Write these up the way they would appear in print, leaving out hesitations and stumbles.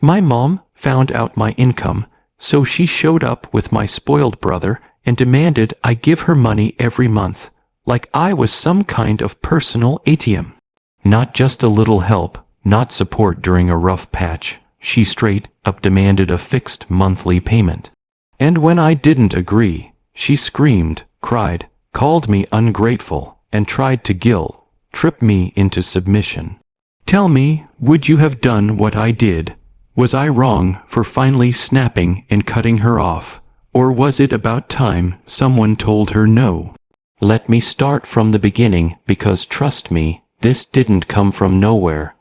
My mom found out my income, so she showed up with my spoiled brother and demanded I give her money every month, like I was some kind of personal ATM. Not just a little help, not support during a rough patch. She straight up demanded a fixed monthly payment. And when I didn't agree, she screamed, cried, called me ungrateful, and tried to trip me into submission. Tell me, would you have done what I did? Was I wrong for finally snapping and cutting her off? Or was it about time someone told her no? Let me start from the beginning, because trust me, this didn't come from nowhere.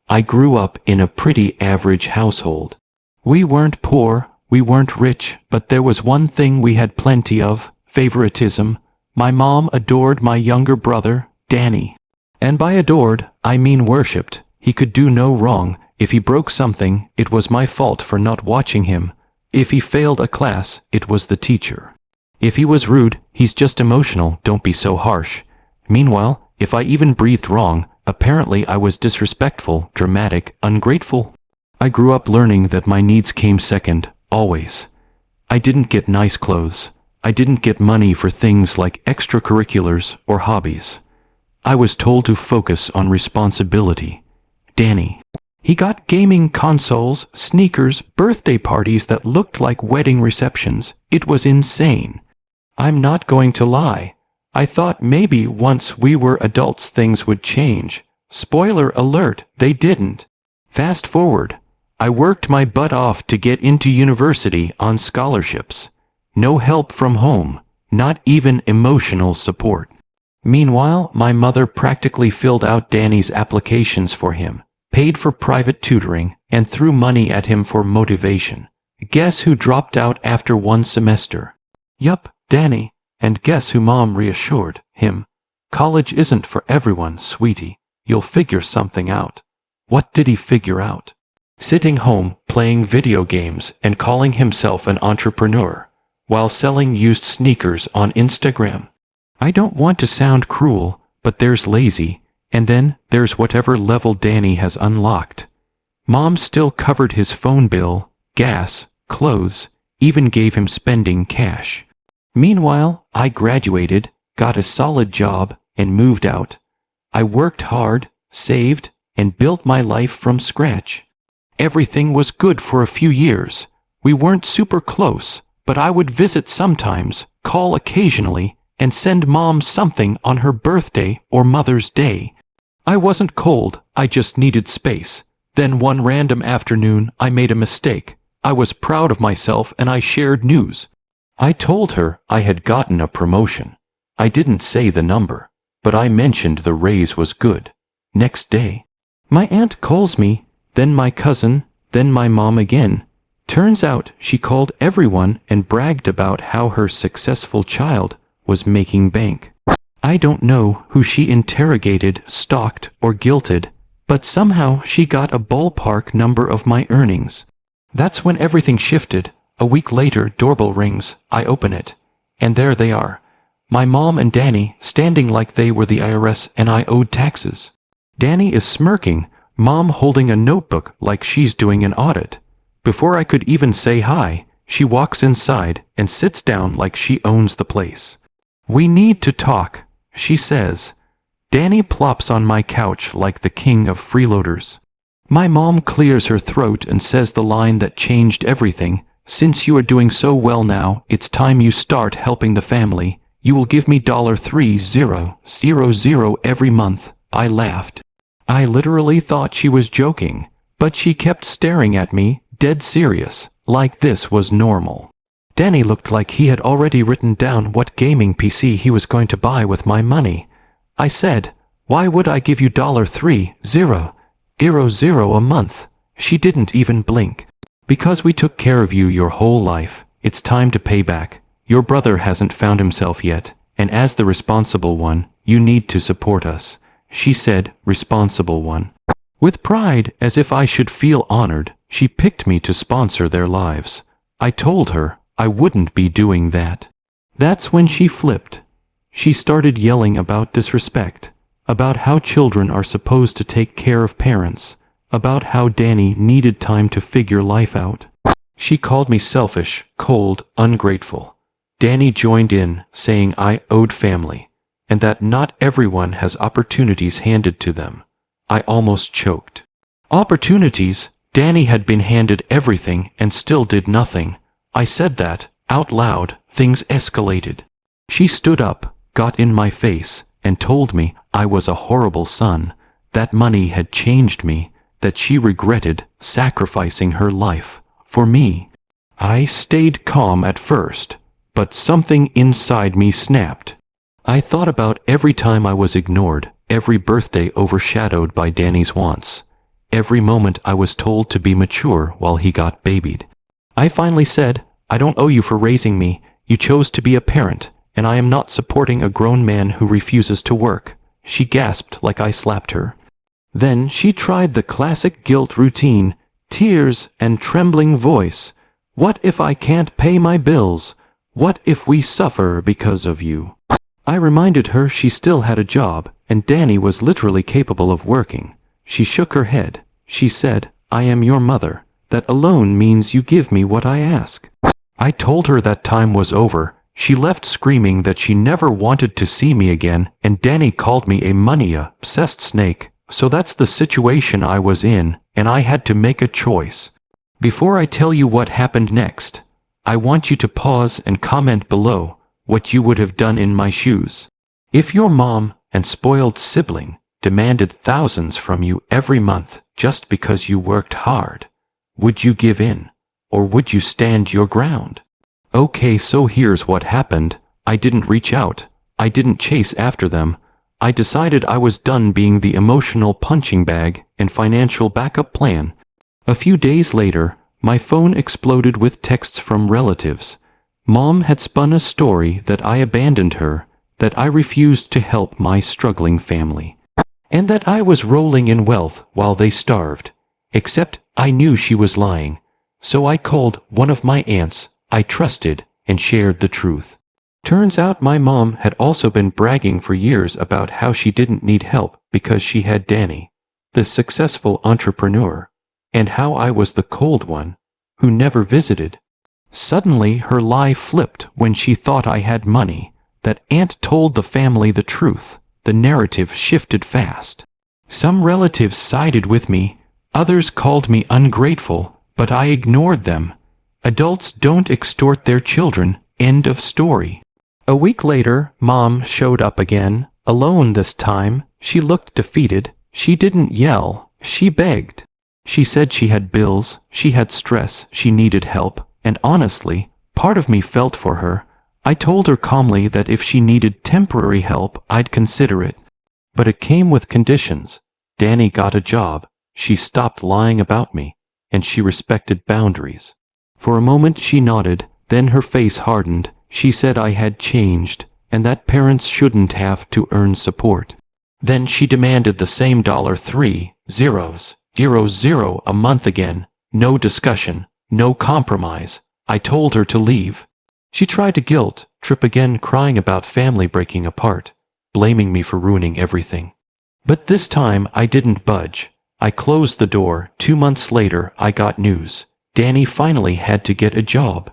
I grew up in a pretty average household. We weren't poor, we weren't rich, but there was one thing we had plenty of: favoritism. My mom adored my younger brother, Danny. And by adored, I mean worshipped. He could do no wrong. If he broke something, it was my fault for not watching him. If he failed a class, it was the teacher. If he was rude, he's just emotional, don't be so harsh. Meanwhile, if I even breathed wrong, apparently I was disrespectful, dramatic, ungrateful. I grew up learning that my needs came second, always. I didn't get nice clothes. I didn't get money for things like extracurriculars or hobbies. I was told to focus on responsibility. Danny. He got gaming consoles, sneakers, birthday parties that looked like wedding receptions. It was insane. I'm not going to lie. I thought maybe once we were adults things would change. Spoiler alert, they didn't. Fast forward. I worked my butt off to get into university on scholarships. No help from home, not even emotional support. Meanwhile, my mother practically filled out Danny's applications for him, paid for private tutoring, and threw money at him for motivation. Guess who dropped out after one semester? Yup, Danny. And guess who Mom reassured him? College isn't for everyone, sweetie. You'll figure something out. What did he figure out? Sitting home, playing video games, and calling himself an entrepreneur, while selling used sneakers on Instagram. I don't want to sound cruel, but there's lazy, and then there's whatever level Danny has unlocked. Mom still covered his phone bill, gas, clothes, even gave him spending cash. Meanwhile, I graduated, got a solid job, and moved out. I worked hard, saved, and built my life from scratch. Everything was good for a few years. We weren't super close, but I would visit sometimes, call occasionally, and send Mom something on her birthday or Mother's Day. I wasn't cold, I just needed space. Then one random afternoon, I made a mistake. I was proud of myself and I shared news. I told her I had gotten a promotion. I didn't say the number, but I mentioned the raise was good. Next day, my aunt calls me, then my cousin, then my mom again. Turns out she called everyone and bragged about how her successful child was making bank. I don't know who she interrogated, stalked, or guilted, but somehow she got a ballpark number of my earnings. That's when everything shifted. A week later, doorbell rings. I open it, and there they are. My mom and Danny, standing like they were the IRS and I owed taxes. Danny is smirking, Mom holding a notebook like she's doing an audit. Before I could even say hi, she walks inside and sits down like she owns the place. We need to talk, she says. Danny plops on my couch like the king of freeloaders. My mom clears her throat and says the line that changed everything. Since you are doing so well now, it's time you start helping the family. You will give me $3,000 every month. I laughed. I literally thought she was joking, but she kept staring at me, dead serious, like this was normal. Danny looked like he had already written down what gaming PC he was going to buy with my money. I said, "Why would I give you $3,000 a month?" She didn't even blink. "Because we took care of you your whole life. It's time to pay back. Your brother hasn't found himself yet, and as the responsible one, you need to support us," she said, responsible one. With pride, as if I should feel honored, she picked me to sponsor their lives. I told her I wouldn't be doing that. That's when she flipped. She started yelling about disrespect, about how children are supposed to take care of parents, about how Danny needed time to figure life out. She called me selfish, cold, ungrateful. Danny joined in, saying I owed family, and that not everyone has opportunities handed to them. I almost choked. Opportunities? Danny had been handed everything and still did nothing. I said that, out loud. Things escalated. She stood up, got in my face, and told me I was a horrible son, that money had changed me, that she regretted sacrificing her life for me. I stayed calm at first, but something inside me snapped. I thought about every time I was ignored, every birthday overshadowed by Danny's wants, every moment I was told to be mature while he got babied. I finally said, I don't owe you for raising me. You chose to be a parent, and I am not supporting a grown man who refuses to work. She gasped like I slapped her. Then she tried the classic guilt routine, tears and trembling voice. What if I can't pay my bills? What if we suffer because of you? I reminded her she still had a job, and Danny was literally capable of working. She shook her head. She said, I am your mother. That alone means you give me what I ask. I told her that time was over. She left screaming that she never wanted to see me again, and Danny called me a money-obsessed snake. So that's the situation I was in, and I had to make a choice. Before I tell you what happened next, I want you to pause and comment below what you would have done in my shoes. If your mom and spoiled sibling demanded thousands from you every month just because you worked hard, would you give in, or would you stand your ground? Okay, so here's what happened. I didn't reach out. I didn't chase after them. I decided I was done being the emotional punching bag and financial backup plan. A few days later, my phone exploded with texts from relatives. Mom had spun a story that I abandoned her, that I refused to help my struggling family, and that I was rolling in wealth while they starved. Except I knew she was lying. So I called one of my aunts I trusted and shared the truth. Turns out my mom had also been bragging for years about how she didn't need help because she had Danny, the successful entrepreneur, and how I was the cold one who never visited. Suddenly her lie flipped when she thought I had money. That aunt told the family the truth. The narrative shifted fast. Some relatives sided with me, others called me ungrateful, but I ignored them. Adults don't extort their children. End of story. A week later, Mom showed up again, alone this time. She looked defeated. She didn't yell. She begged. She said she had bills, she had stress, she needed help, and honestly, part of me felt for her. I told her calmly that if she needed temporary help, I'd consider it. But it came with conditions. Danny got a job, she stopped lying about me, and she respected boundaries. For a moment she nodded, then her face hardened. She said I had changed, and that parents shouldn't have to earn support. Then she demanded the same $3,000 a month again. No discussion, no compromise. I told her to leave. She tried to guilt trip again, crying about family breaking apart, blaming me for ruining everything. But this time I didn't budge. I closed the door. 2 months later I got news. Danny finally had to get a job.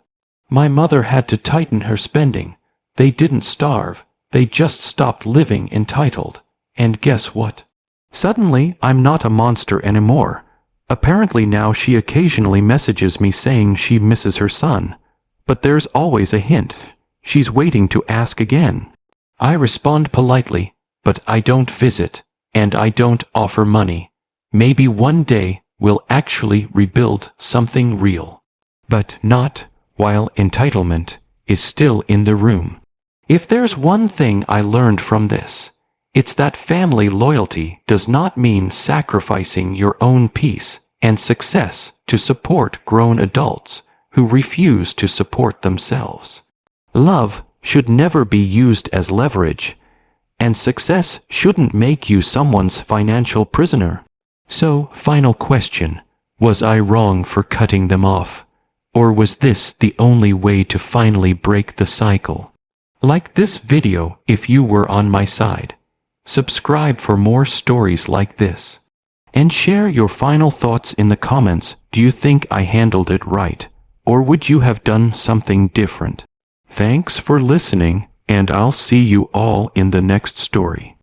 My mother had to tighten her spending. They didn't starve. They just stopped living entitled. And guess what? Suddenly, I'm not a monster anymore. Apparently now she occasionally messages me saying she misses her son. But there's always a hint. She's waiting to ask again. I respond politely, but I don't visit, and I don't offer money. Maybe one day we'll actually rebuild something real. But not while entitlement is still in the room. If there's one thing I learned from this, it's that family loyalty does not mean sacrificing your own peace and success to support grown adults who refuse to support themselves. Love should never be used as leverage, and success shouldn't make you someone's financial prisoner. So, final question, was I wrong for cutting them off? Or was this the only way to finally break the cycle? Like this video if you were on my side. Subscribe for more stories like this. And share your final thoughts in the comments. Do you think I handled it right? Or would you have done something different? Thanks for listening, and I'll see you all in the next story.